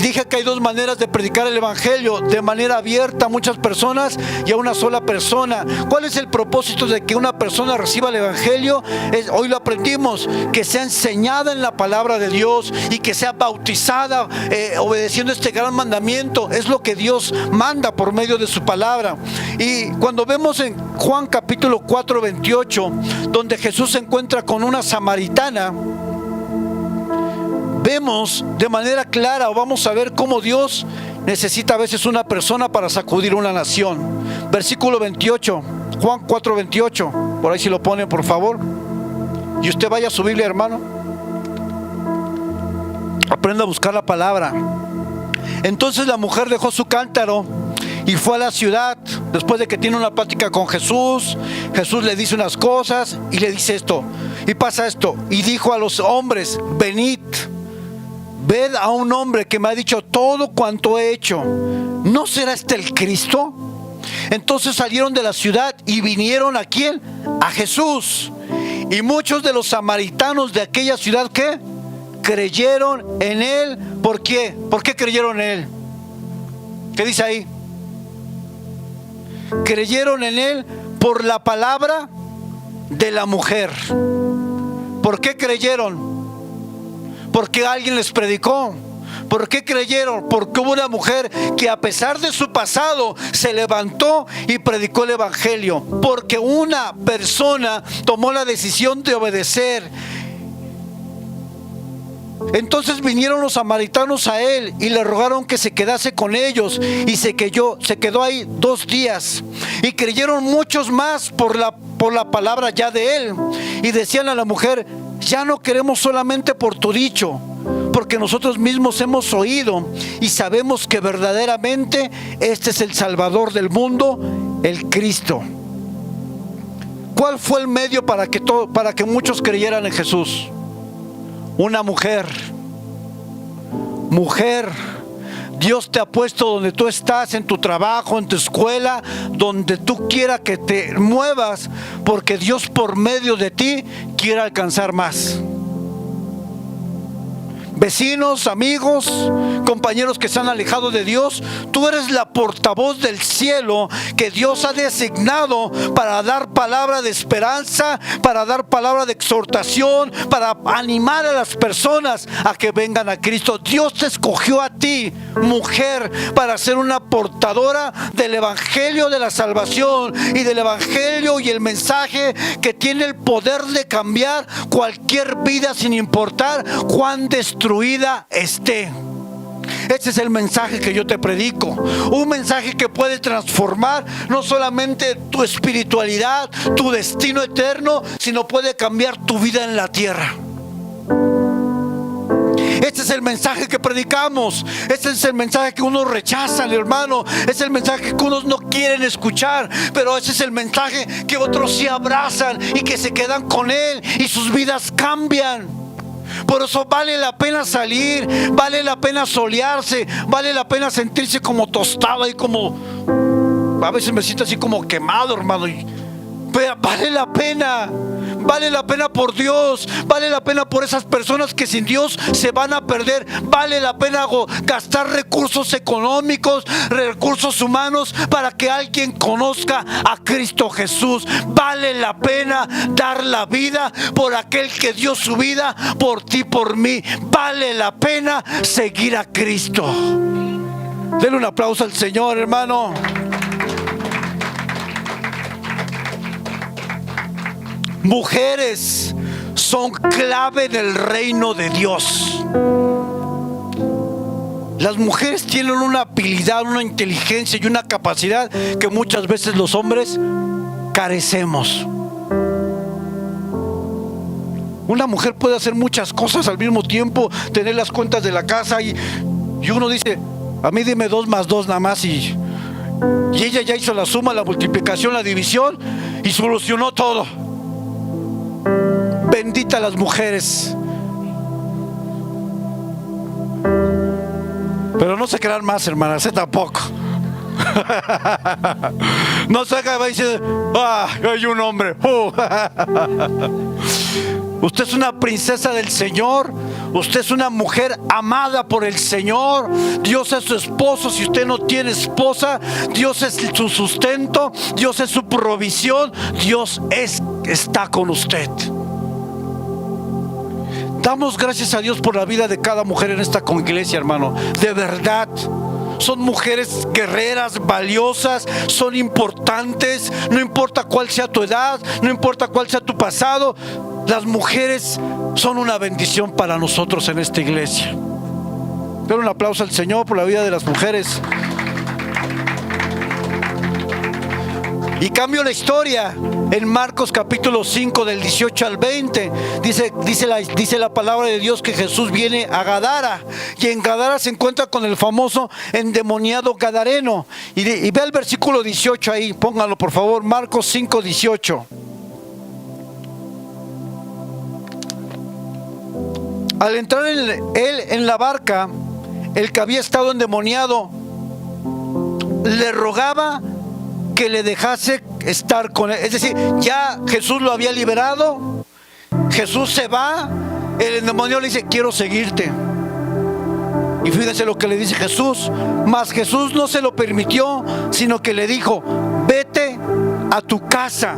Dije que hay dos maneras de predicar el evangelio: de manera abierta a muchas personas y a una sola persona. ¿Cuál es el propósito de que una persona reciba el evangelio? Hoy lo aprendimos: que sea enseñada en la palabra de Dios y que sea bautizada obedeciendo este gran mandamiento. Es lo que Dios manda por medio de su palabra. Y cuando vemos en Juan capítulo 4, 28, donde Jesús se encuentra con una samaritana, vemos de manera clara, o vamos a ver cómo Dios necesita a veces una persona para sacudir una nación. Versículo 28, Juan 4, 28, por ahí si lo ponen por favor, y usted vaya a su Biblia, hermano, aprenda a buscar la palabra. Entonces la mujer dejó su cántaro y fue a la ciudad. Después de que tiene una plática con Jesús, Jesús le dice unas cosas y le dice esto, y pasa esto: y dijo a los hombres: venid, ved a un hombre que me ha dicho todo cuanto he hecho. ¿No será este el Cristo? Entonces salieron de la ciudad y vinieron ¿a quién? A Jesús. Y muchos de los samaritanos de aquella ciudad, ¿qué? Creyeron en él. ¿Por qué? ¿Por qué creyeron en él? ¿Qué dice ahí? Creyeron en él por la palabra de la mujer. ¿Por qué creyeron? Porque alguien les predicó. ¿Por qué creyeron? Porque hubo una mujer que, a pesar de su pasado, se levantó y predicó el evangelio. Porque una persona tomó la decisión de obedecer. Entonces vinieron los samaritanos a él y le rogaron que se quedase con ellos, y se quedó ahí 2 días. Y creyeron muchos más por la palabra ya de él, y decían a la mujer: ya no queremos solamente por tu dicho, porque nosotros mismos hemos oído y sabemos que verdaderamente este es el Salvador del mundo, el Cristo. ¿Cuál fue el medio para que muchos creyeran en Jesús? Una mujer. Dios te ha puesto donde tú estás, en tu trabajo, en tu escuela, donde tú quieras que te muevas, porque Dios por medio de ti quiere alcanzar más. vecinos, amigos, compañeros que se han alejado de Dios. Tú eres la portavoz del cielo que Dios ha designado para dar palabra de esperanza, para dar palabra de exhortación, para animar a las personas a que vengan a Cristo. Dios te escogió a ti, mujer, para ser una portadora del evangelio de la salvación y del evangelio y el mensaje que tiene el poder de cambiar cualquier vida sin importar cuán destruida esté. Ese es el mensaje que yo te predico. Un mensaje que puede transformar no solamente tu espiritualidad, tu destino eterno, sino puede cambiar tu vida en la tierra. Este es el mensaje que predicamos. Este es el mensaje que unos rechazan, hermano. Es el mensaje que unos no quieren escuchar. Pero ese es el mensaje que otros sí abrazan y que se quedan con él y sus vidas cambian. Por eso vale la pena salir, vale la pena solearse, vale la pena sentirse como tostado y como... A veces me siento así como quemado, hermano. Pero vale la pena. Vale la pena por Dios, vale la pena por esas personas que sin Dios se van a perder. Vale la pena gastar recursos económicos, recursos humanos para que alguien conozca a Cristo Jesús. Vale la pena dar la vida por aquel que dio su vida por ti, por mí. Vale la pena seguir a Cristo. Denle un aplauso al Señor, hermano. Mujeres son clave en el reino de Dios. Las mujeres tienen una habilidad, una inteligencia y una capacidad que muchas veces los hombres carecemos. Una mujer puede hacer muchas cosas al mismo tiempo, tener las cuentas de la casa y uno dice, a mí dime 2 más 2 nada más, y ella ya hizo la suma, la multiplicación, la división y solucionó todo. Bendita las mujeres. Pero no se crean más, hermanas, tampoco. No se haga decir, hay un hombre. Usted es una princesa del Señor. Usted es una mujer amada por el Señor. Dios es su esposo. Si usted no tiene esposa, Dios es su sustento, Dios es su provisión, Dios está con usted. Damos gracias a Dios por la vida de cada mujer en esta iglesia, hermano. De verdad, son mujeres guerreras, valiosas, son importantes. No importa cuál sea tu edad, no importa cuál sea tu pasado, las mujeres son una bendición para nosotros en esta iglesia. Pero un aplauso al Señor por la vida de las mujeres. Y cambio la historia en Marcos capítulo 5 del 18 al 20. Dice la palabra de Dios que Jesús viene a Gadara. Y en Gadara se encuentra con el famoso endemoniado gadareno. Y ve el versículo 18 ahí, póngalo por favor, Marcos 5, 18. Al entrar él en la barca, el que había estado endemoniado le rogaba que le dejase estar con él. Es decir, ya Jesús lo había liberado. Jesús se va. El endemoniado le dice, quiero seguirte. Y fíjense lo que le dice Jesús. Mas Jesús no se lo permitió, sino que le dijo, vete a tu casa,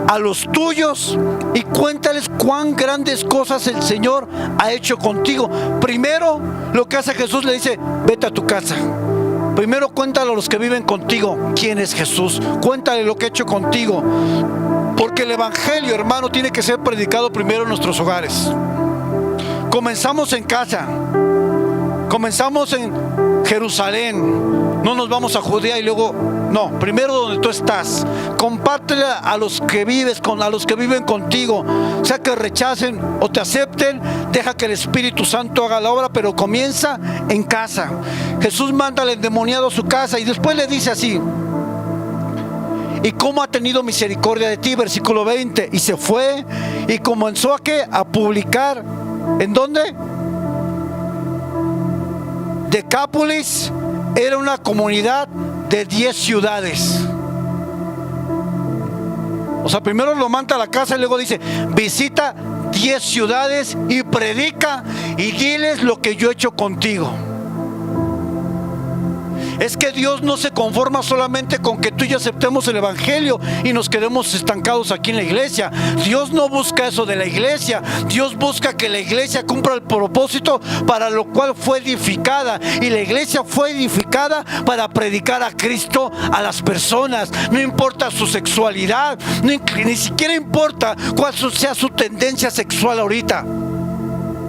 a los tuyos, y cuéntales cuán grandes cosas el Señor ha hecho contigo. Primero, lo que hace Jesús, le dice, vete a tu casa. Primero cuéntale a los que viven contigo quién es Jesús. Cuéntale lo que ha hecho contigo. Porque el evangelio, hermano, tiene que ser predicado primero en nuestros hogares. Comenzamos en casa. Comenzamos en Jerusalén. No nos vamos a Judea y luego... No, primero donde tú estás. Compártele a los que vives, a los que viven contigo. Sea que rechacen o te acepten, deja que el Espíritu Santo haga la obra, pero comienza en casa. Jesús manda al endemoniado a su casa y después le dice así: ¿y cómo ha tenido misericordia de ti? Versículo 20. Y se fue y comenzó a publicar. ¿En dónde? Decápolis era una comunidad de 10 ciudades. O sea, primero lo manda a la casa y luego dice, visita 10 ciudades y predica. y diles lo que yo he hecho contigo. Es que Dios no se conforma solamente con que tú y yo aceptemos el evangelio y nos quedemos estancados aquí en la iglesia. Dios no busca eso de la iglesia. Dios busca que la iglesia cumpla el propósito para lo cual fue edificada. Y la iglesia fue edificada para predicar a Cristo a las personas. No importa su sexualidad, ni siquiera importa cuál sea su tendencia sexual ahorita,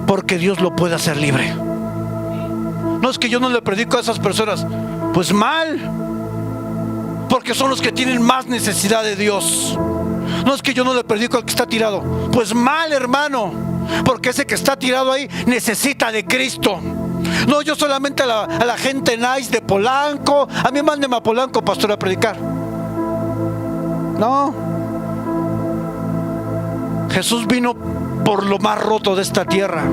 porque Dios lo puede hacer libre. No es que yo no le predico a esas personas. Pues mal, porque son los que tienen más necesidad de Dios. No es que yo no le predico al que está tirado. Pues mal, hermano, porque ese que está tirado ahí necesita de Cristo. No, yo solamente a la gente nice de Polanco. A mí mándeme a Polanco, pastor, a predicar. No. Jesús vino por lo más roto de esta tierra.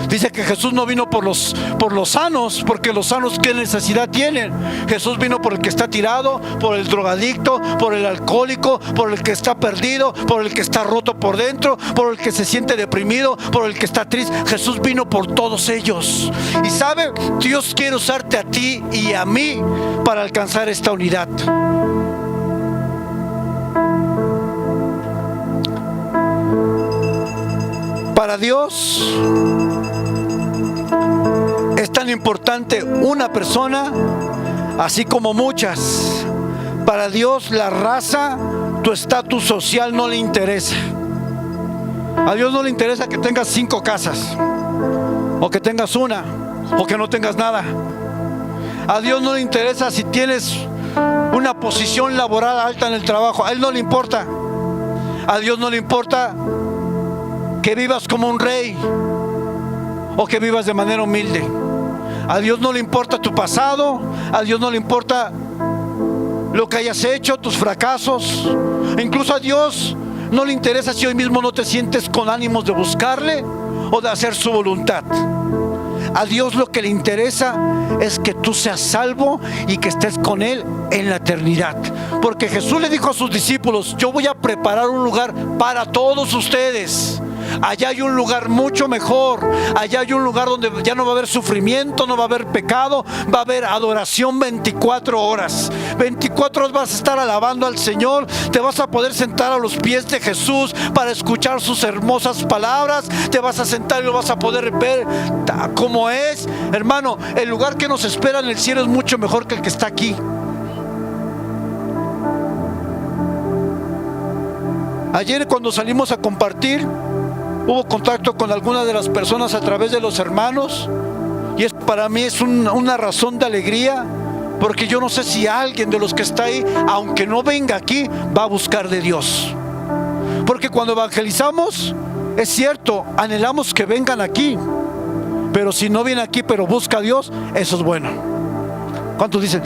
Dice que Jesús no vino por los sanos, porque los sanos ¿qué necesidad tienen? Jesús vino por el que está tirado, por el drogadicto, por el alcohólico, por el que está perdido, por el que está roto por dentro, por el que se siente deprimido, por el que está triste. Jesús vino por todos ellos. Y sabe, Dios quiere usarte a ti y a mí para alcanzar esta unidad. Para Dios es tan importante una persona, así como muchas. Para Dios la raza, tu estatus social no le interesa. A Dios no le interesa que tengas 5 casas, o que tengas una, o que no tengas nada. A Dios no le interesa si tienes una posición laboral alta en el trabajo. A Él no le importa. A Dios no le importa que vivas como un rey o que vivas de manera humilde. A Dios no le importa tu pasado. A Dios no le importa lo que hayas hecho, tus fracasos. Incluso a Dios no le interesa si hoy mismo no te sientes con ánimos de buscarle o de hacer su voluntad. A Dios lo que le interesa es que tú seas salvo y que estés con Él en la eternidad. Porque Jesús le dijo a sus discípulos: yo voy a preparar un lugar para todos ustedes. Allá hay un lugar mucho mejor. Allá hay un lugar donde ya no va a haber sufrimiento, no va a haber pecado, va a haber adoración 24 horas. 24 horas vas a estar alabando al Señor. Te vas a poder sentar a los pies de Jesús para escuchar sus hermosas palabras. Te vas a sentar y lo vas a poder ver como es. Hermano, el lugar que nos espera en el cielo es mucho mejor que el que está aquí. Ayer, cuando salimos a compartir, hubo contacto con algunas de las personas a través de los hermanos, y para mí es una razón de alegría, porque yo no sé si alguien de los que está ahí, aunque no venga aquí, va a buscar de Dios. Porque cuando evangelizamos, es cierto, anhelamos que vengan aquí, pero si no viene aquí pero busca a Dios, eso es bueno. ¿Cuántos dicen?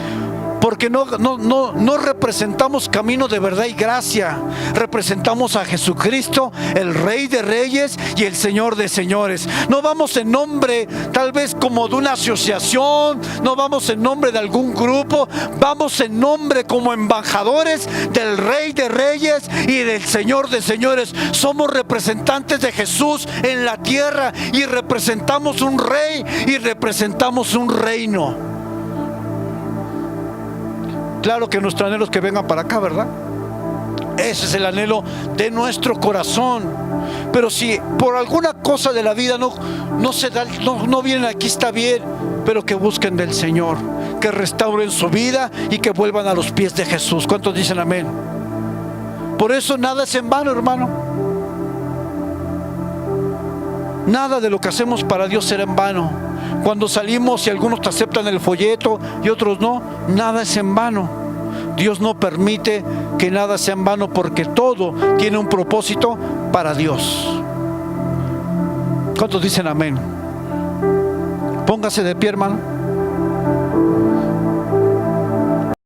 Porque no representamos camino de verdad y gracia. Representamos a Jesucristo, el Rey de Reyes y el Señor de Señores. No vamos en nombre tal vez como de una asociación, no vamos en nombre de algún grupo, vamos en nombre como embajadores del Rey de Reyes y del Señor de Señores. Somos representantes de Jesús en la tierra y representamos un rey y representamos un reino. Claro que nuestro anhelo es que vengan para acá, ¿verdad? Ese es el anhelo de nuestro corazón. Pero si por alguna cosa de la vida no se da, no vienen aquí, está bien, pero que busquen del Señor, que restauren su vida y que vuelvan a los pies de Jesús. ¿Cuántos dicen amén? Por eso nada es en vano, hermano. Nada de lo que hacemos para Dios será en vano. Cuando salimos y algunos te aceptan el folleto y otros no, nada es en vano. Dios no permite que nada sea en vano, porque todo tiene un propósito para Dios. ¿Cuántos dicen amén? Póngase de pie, hermano.